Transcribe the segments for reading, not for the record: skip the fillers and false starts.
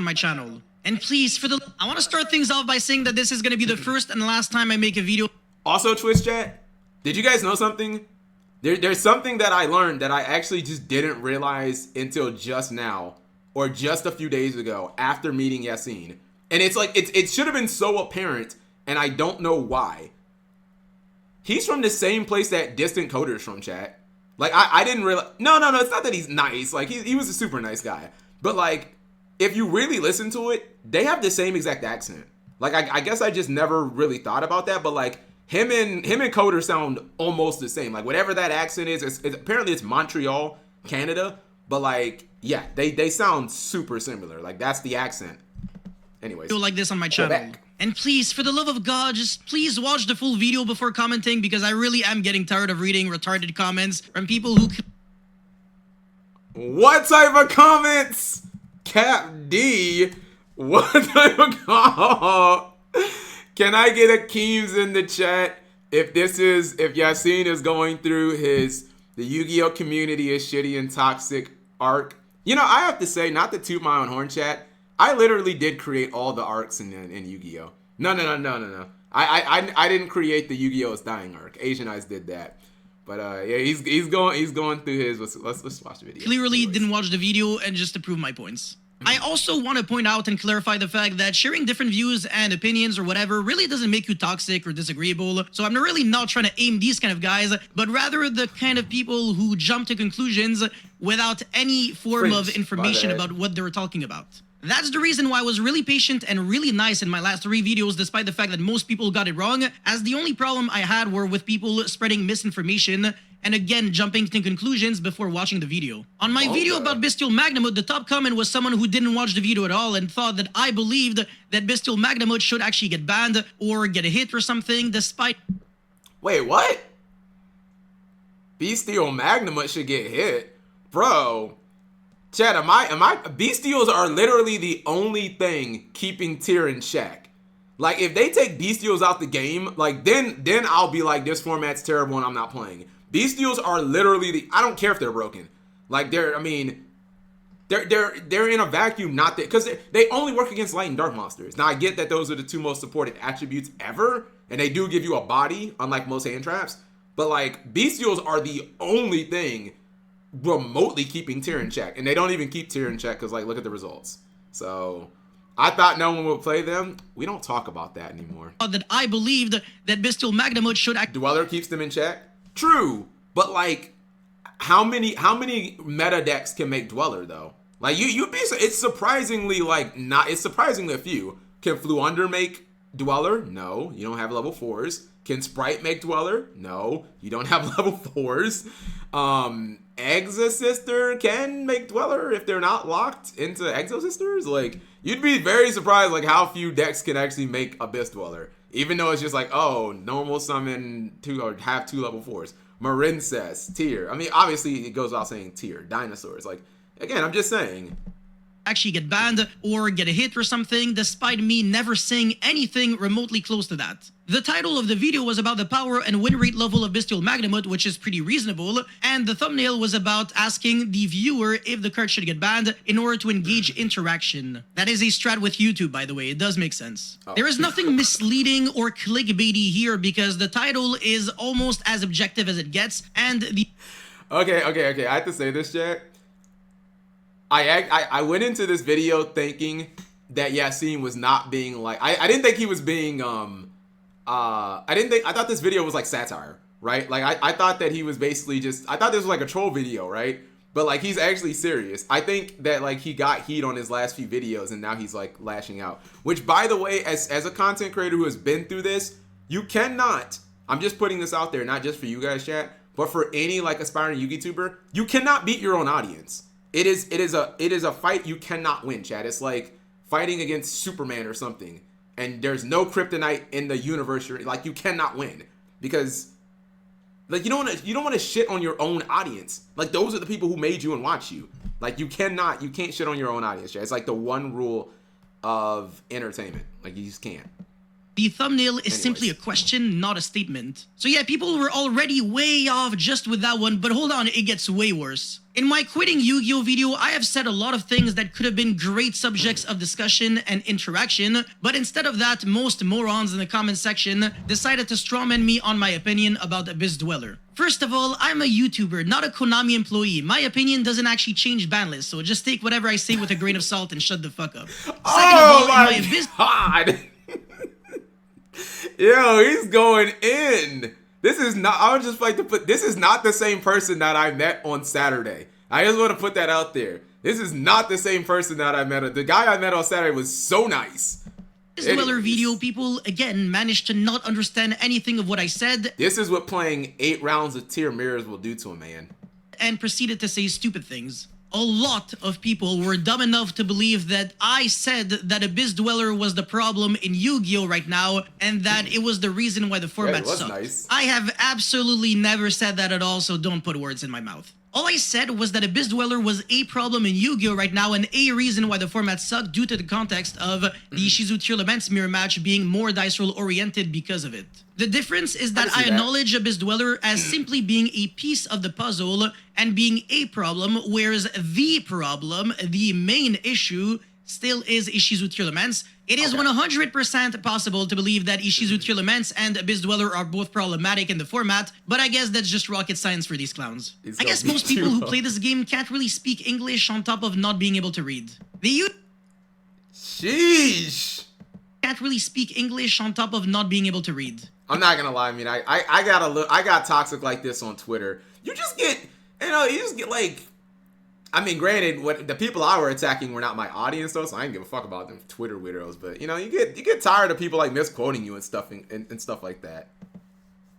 on my channel. And please, I want to start things off by saying that this is going to be the first and last time I make a video. Also, Twitch chat, did you guys know something? There's something that I learned that I actually just didn't realize until just now, or just a few days ago after meeting Yacine. And it's like, it should have been so apparent, and I don't know why. He's from the same place that Distant Coder's from, chat. Like, I didn't realize, no, it's not that he's nice. Like, he was a super nice guy. But like, if you really listen to it, they have the same exact accent. Like, I guess I just never really thought about that, but like, him and Coder sound almost the same. Like, whatever that accent is, apparently it's Montreal, Canada, but like, yeah, they sound super similar. Like, that's the accent. Anyways. Like this on my channel. Back. And please, for the love of God, just please watch the full video before commenting, because I really am getting tired of reading retarded comments from people who... What type of comments? Cap D? What type of comments? Can I get a Keems in the chat if Yacine is going through the Yu-Gi-Oh community is shitty and toxic arc? You know, I have to say, not to toot my own horn, chat, I literally did create all the arcs in Yu-Gi-Oh. No. I didn't create the Yu-Gi-Oh's dying arc. Asian Eyes did that. But yeah, he's going through his. Let's watch the video. Clearly didn't watch the video, and just to prove my points. I also want to point out and clarify the fact that sharing different views and opinions or whatever really doesn't make you toxic or disagreeable. So I'm really not trying to aim these kind of guys, but rather the kind of people who jump to conclusions without any form of information about what they're talking about. That's the reason why I was really patient and really nice in my last 3 videos, despite the fact that most people got it wrong, as the only problem I had were with people spreading misinformation and again jumping to conclusions before watching the video. On my video about Bestial Magnamut, the top comment was someone who didn't watch the video at all and thought that I believed that Bestial Magnamut should actually get banned or get a hit or something, despite... Wait, what? Bestial Magnamut should get hit? Bro... Chad, Bestials are literally the only thing keeping tier in check. Like, if they take Bestials out the game, like, then I'll be like, this format's terrible and I'm not playing. Bestials are literally I don't care if they're broken. Like, they're in a vacuum, not that, because they only work against light and dark monsters. Now, I get that those are the 2 most supported attributes ever, and they do give you a body, unlike most hand traps, but like, Bestials are the only thing remotely keeping tier in check, and they don't even keep tier in check because, like, look at the results. So I thought no one would play them. We don't talk about that anymore. That I believed that Bestial Magnamut should act. Dweller keeps them in check. True, but like, how many meta decks can make Dweller though? Like, it's surprisingly like not. It's surprisingly a few. Can Fluunder make Dweller? No, you don't have level 4s. Can Sprite make Dweller? No, you don't have level 4s. Exosister can make Dweller if they're not locked into Exosisters. Like, you'd be very surprised like how few decks can actually make Abyss Dweller, even though it's just like, oh, normal summon 2 or have 2 level 4s. Marincess, tier. I mean, obviously it goes without saying tier. Dinosaurs. Like, again, I'm just saying. Actually get banned or get a hit or something, despite me never saying anything remotely close to that. The title of the video was about the power and win rate level of Bestial Magnamut, which is pretty reasonable, and the thumbnail was about asking the viewer if the card should get banned in order to engage interaction. That is a strat with YouTube, by the way. It does make sense. There is nothing misleading or clickbaity here because the title is almost as objective as it gets, and the... Okay, I have to say this, Jack. I went into this video thinking that Yacine was not being like, I didn't think he was being I thought this video was like satire, right? Like I thought that he was basically just, I thought this was like a troll video, right? But like, he's actually serious. I think that like he got heat on his last few videos and now he's like lashing out, which, by the way, as a content creator who has been through this, you cannot, I'm just putting this out there, not just for you guys, chat, but for any like aspiring YouTuber, you cannot beat your own audience. It is a fight you cannot win, chat. It's like fighting against Superman or something, and there's no kryptonite in the universe. Like, you cannot win because, like, you don't want to shit on your own audience. Like, those are the people who made you and watch you. Like, you can't shit on your own audience, chat. It's like the one rule of entertainment. Like, you just can't. The thumbnail is simply a question, not a statement. So yeah, people were already way off just with that one, but hold on, it gets way worse. In my quitting Yu-Gi-Oh video, I have said a lot of things that could have been great subjects of discussion and interaction, but instead of that, most morons in the comment section decided to strawman me on my opinion about Abyss Dweller. First of all, I'm a YouTuber, not a Konami employee. My opinion doesn't actually change ban lists, so just take whatever I say with a grain of salt and shut the fuck up. Second of all, my Abyss God. Yo, he's going in. This is not, I would just like to put, this is not the same person that I met on Saturday. I just want to put that out there. This is not the same person that I met. The guy I met on Saturday was so nice. This Dweller video, people, again, managed to not understand anything of what I said. This is what playing 8 rounds of Tier Mirrors will do to a man. And proceeded to say stupid things. A lot of people were dumb enough to believe that I said that Abyss Dweller was the problem in Yu-Gi-Oh right now, and that it was the reason why the format sucked. Nice. I have absolutely never said that at all, so don't put words in my mouth. All I said was that Abyss Dweller was a problem in Yu-Gi-Oh right now and a reason why the format sucked due to the context of the Ishizu Tier Laments mirror match being more dice roll oriented because of it. The difference is that I acknowledge Abyss Dweller as simply being a piece of the puzzle and being a problem, whereas the problem, the main issue, still is Ishizu Tier Laments. It is 100% possible to believe that Ishizu Tier Laments and Abyss Dweller are both problematic in the format, but I guess that's just rocket science for these clowns. I guess most people who play this game can't really speak English on top of not being able to read. Sheesh! Can't really speak English on top of not being able to read. I'm not gonna lie, I mean, I got toxic like this on Twitter. You just get, you just get like, I mean, granted, what the people I were attacking were not my audience though, so I didn't give a fuck about them Twitter weirdos. But you get tired of people like misquoting you and stuff and stuff like that.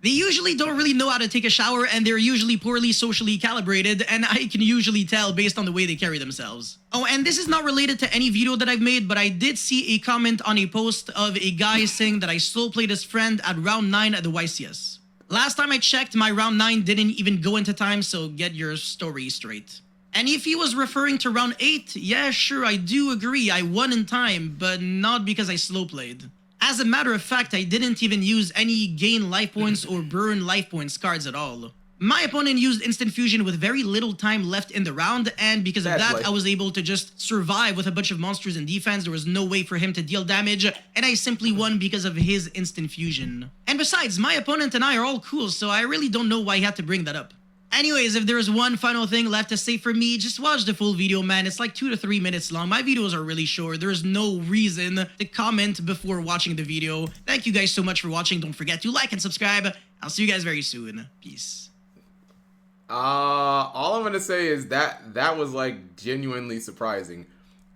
They usually don't really know how to take a shower, and they're usually poorly socially calibrated, and I can usually tell based on the way they carry themselves. Oh, and this is not related to any video that I've made, but I did see a comment on a post of a guy saying that I slow played his friend at round 9 at the YCS. Last time I checked, my round 9 didn't even go into time, so get your story straight. And if he was referring to round 8, yeah, sure, I do agree, I won in time, but not because I slow played. As a matter of fact, I didn't even use any gain life points or burn life points cards at all. My opponent used instant fusion with very little time left in the round, and because of that, I was able to just survive with a bunch of monsters in defense. There was no way for him to deal damage, and I simply won because of his instant fusion. And besides, my opponent and I are all cool, so I really don't know why he had to bring that up. Anyways, if there's one final thing left to say for me, just watch the full video, man. It's like 2 to 3 minutes long. My videos are really short. There's no reason to comment before watching the video. Thank you guys so much for watching. Don't forget to like and subscribe. I'll see you guys very soon. Peace. All I'm gonna say is that was like genuinely surprising.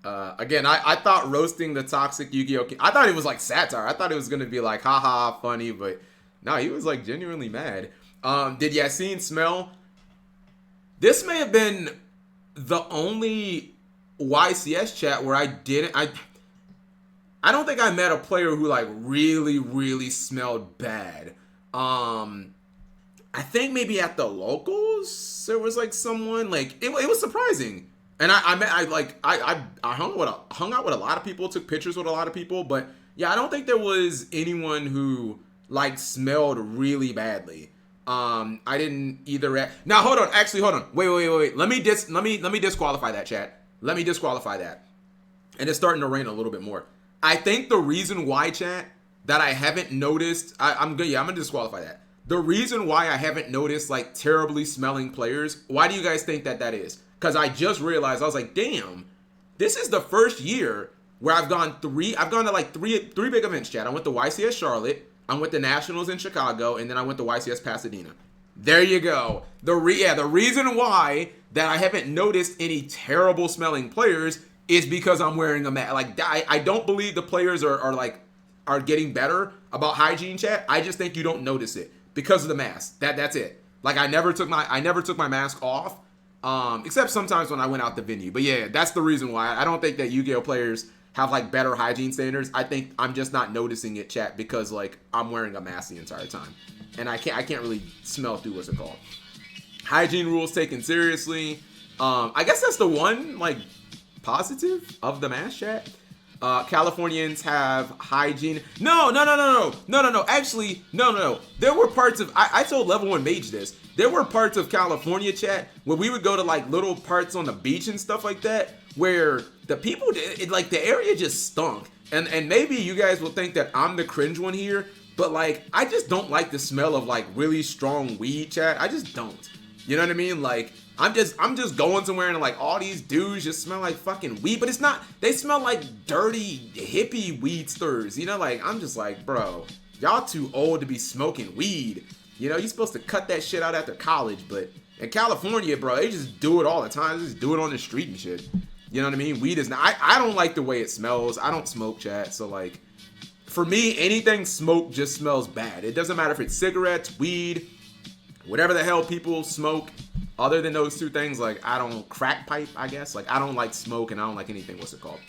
Again, I thought roasting the toxic Yu-Gi-Oh! I thought it was like satire. I thought it was gonna be like haha funny, but no, he was like genuinely mad. Did Yacine smell? This may have been the only YCS chat where I don't think I met a player who like really smelled bad. I think maybe at the locals there was like someone like it was surprising. And I hung out with a lot of people, took pictures with a lot of people, but yeah, I don't think there was anyone who like smelled really badly. I didn't either. Now hold on. Actually, hold on. Wait. Let me disqualify that, chat. Let me disqualify that. And it's starting to rain a little bit more. I think the reason why, chat, that I haven't noticed. I'm gonna disqualify that. The reason why I haven't noticed like terribly smelling players. Why do you guys think that is? Because I just realized I was like, damn, this is the first year where I've gone to like three big events, chat. I went to YCS Charlotte. I went to Nationals in Chicago, and then I went to YCS Pasadena. There you go. The reason why that I haven't noticed any terrible smelling players is because I'm wearing a mask. Like I don't believe the players are getting better about hygiene, chat. I just think you don't notice it because of the mask. That's it. Like I never took my mask off, except sometimes when I went out the venue. But yeah, that's the reason why. I don't think that Yu-Gi-Oh players have like better hygiene standards. I think I'm just not noticing it, chat, because like I'm wearing a mask the entire time, and I can't really smell through what's it called. Hygiene rules taken seriously. I guess that's the one like positive of the mask, chat. Californians have hygiene. No. Actually, no. There were parts of I told Level 1 Mage this. there were parts of California, chat, where we would go to like little parts on the beach and stuff like that, where the people, like the area just stunk. And maybe you guys will think that I'm the cringe one here, but like, I just don't like the smell of like really strong weed, chat. I just don't. You know what I mean? Like, I'm just going somewhere and like all these dudes just smell like fucking weed, but it's not, they smell like dirty hippie weed stirs. You know, like, I'm just like, bro, y'all too old to be smoking weed. You know, you're supposed to cut that shit out after college, but in California, bro, they just do it all the time. They just do it on the street and shit. You know what I mean? Weed is not, I don't like the way it smells. I don't smoke, chat. So like, for me, anything smoked just smells bad. It doesn't matter if it's cigarettes, weed, whatever the hell people smoke. Other than those two things, like, I don't crack pipe, I guess. Like, I don't like smoke and I don't like anything, what's it called?